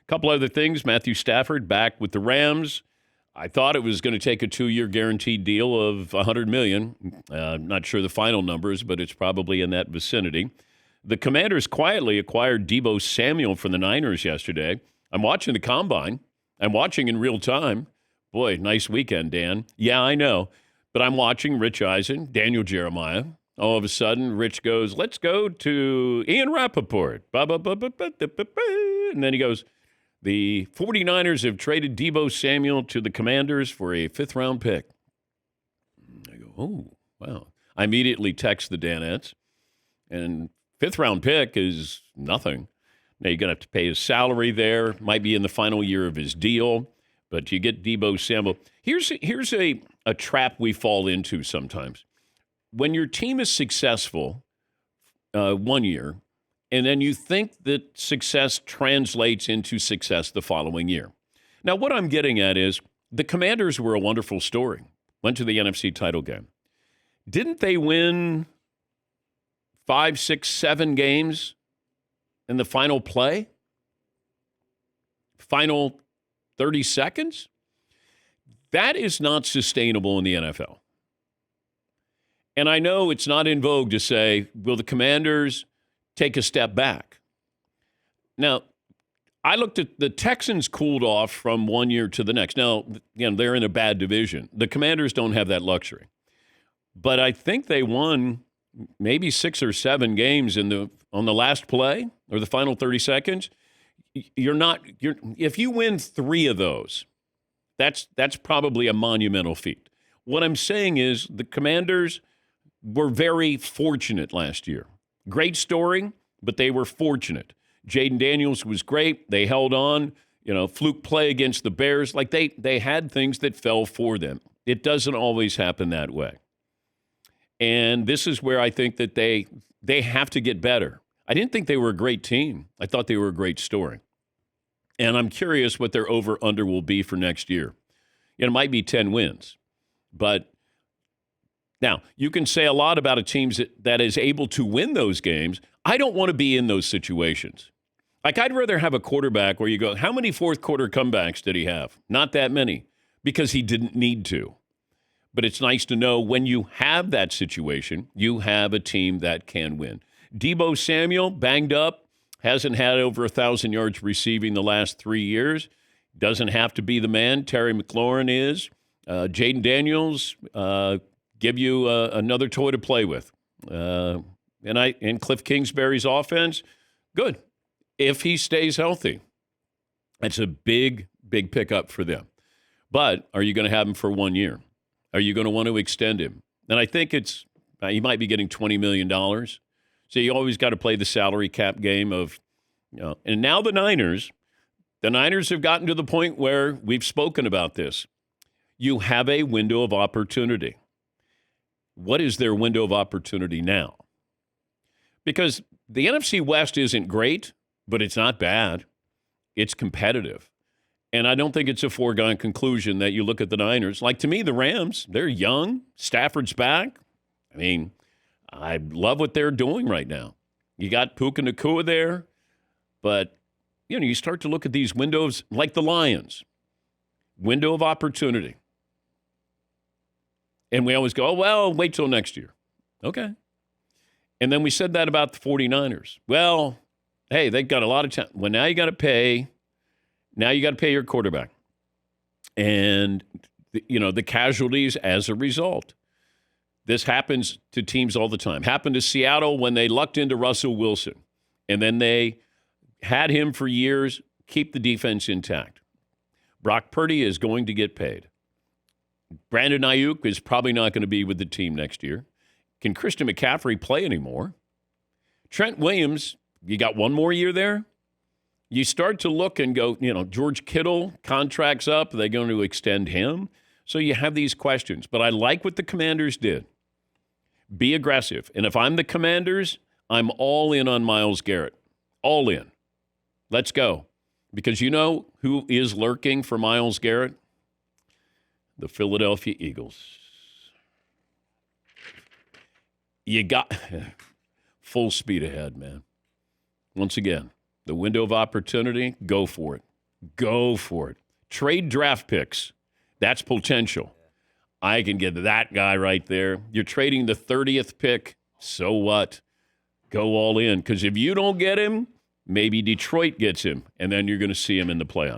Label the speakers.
Speaker 1: couple other things. Matthew Stafford back with the Rams. I thought it was going to take a 2-year guaranteed deal of $100 million. Not sure the final numbers, but it's probably in that vicinity. The Commanders quietly acquired Deebo Samuel from the Niners yesterday. I'm watching the Combine. I'm watching in real time. Boy, nice weekend, Dan. Yeah, I know. But I'm watching Rich Eisen, Daniel Jeremiah. All of a sudden, Rich goes, let's go to Ian Rappaport. And then he goes, the 49ers have traded Deebo Samuel to the Commanders for a 5th-round pick. I go, oh, wow. I immediately text the Danettes, and 5th-round pick is nothing. Now, you're going to have to pay his salary there. Might be in the final year of his deal, but you get Deebo Samuel. Here's a trap we fall into sometimes. When your team is successful 1 year, and then you think that success translates into success the following year. Now, what I'm getting at is the Commanders were a wonderful story. Went to the NFC title game. Didn't they win 5, 6, 7 games in the final play? Final 30 seconds? That is not sustainable in the NFL. And I know it's not in vogue to say, will the Commanders take a step back? Now, I looked at the Texans cooled off from 1 year to the next. Now, they're in a bad division. The Commanders don't have that luxury. But I think they won maybe 6 or 7 games on the last play or the final 30 seconds. If you win 3 of those, that's probably a monumental feat. What I'm saying is the Commanders were very fortunate last year. Great story, but they were fortunate. Jaden Daniels was great. They held on, fluke play against the Bears. Like they had things that fell for them. It doesn't always happen that way. And this is where I think that they have to get better. I didn't think they were a great team. I thought they were a great story. And I'm curious what their over-under will be for next year. It might be 10 wins. But now, you can say a lot about a team that is able to win those games. I don't want to be in those situations. Like, I'd rather have a quarterback where you go, how many fourth-quarter comebacks did he have? Not that many, because he didn't need to. But it's nice to know when you have that situation, you have a team that can win. Deebo Samuel, banged up, hasn't had over 1,000 yards receiving the last 3 years. Doesn't have to be the man. Terry McLaurin is. Jaden Daniels, give you another toy to play with. And Cliff Kingsbury's offense, good. If he stays healthy, that's a big, big pickup for them. But are you going to have him for 1 year? Are you going to want to extend him? And I think he might be getting $20 million. So you always got to play the salary cap game of, and now the Niners have gotten to the point where we've spoken about this. You have a window of opportunity. What is their window of opportunity now? Because the NFC West isn't great, but it's not bad. It's competitive. And I don't think it's a foregone conclusion that you look at the Niners. Like, to me, the Rams, they're young. Stafford's back. I mean, I love what they're doing right now. You got Puka Nacua there. But, you start to look at these windows like the Lions. Window of opportunity. And we always go, oh, well, wait till next year. Okay. And then we said that about the 49ers. Well, hey, they've got a lot of time. Well, now you got to pay. Now you got to pay your quarterback. And, the casualties as a result. This happens to teams all the time. Happened to Seattle when they lucked into Russell Wilson. And then they had him for years, keep the defense intact. Brock Purdy is going to get paid. Brandon Ayuk is probably not going to be with the team next year. Can Christian McCaffrey play anymore? Trent Williams, you got 1 more year there? You start to look and go, George Kittle, contract's up. Are they going to extend him? So you have these questions. But I like what the Commanders did. Be aggressive. And if I'm the Commanders, I'm all in on Myles Garrett. All in. Let's go. Because you know who is lurking for Myles Garrett? The Philadelphia Eagles. You got full speed ahead, man. Once again, the window of opportunity, go for it. Go for it. Trade draft picks. That's potential. I can get that guy right there. You're trading the 30th pick. So what? Go all in. Because if you don't get him, maybe Detroit gets him, and then you're going to see him in the playoffs.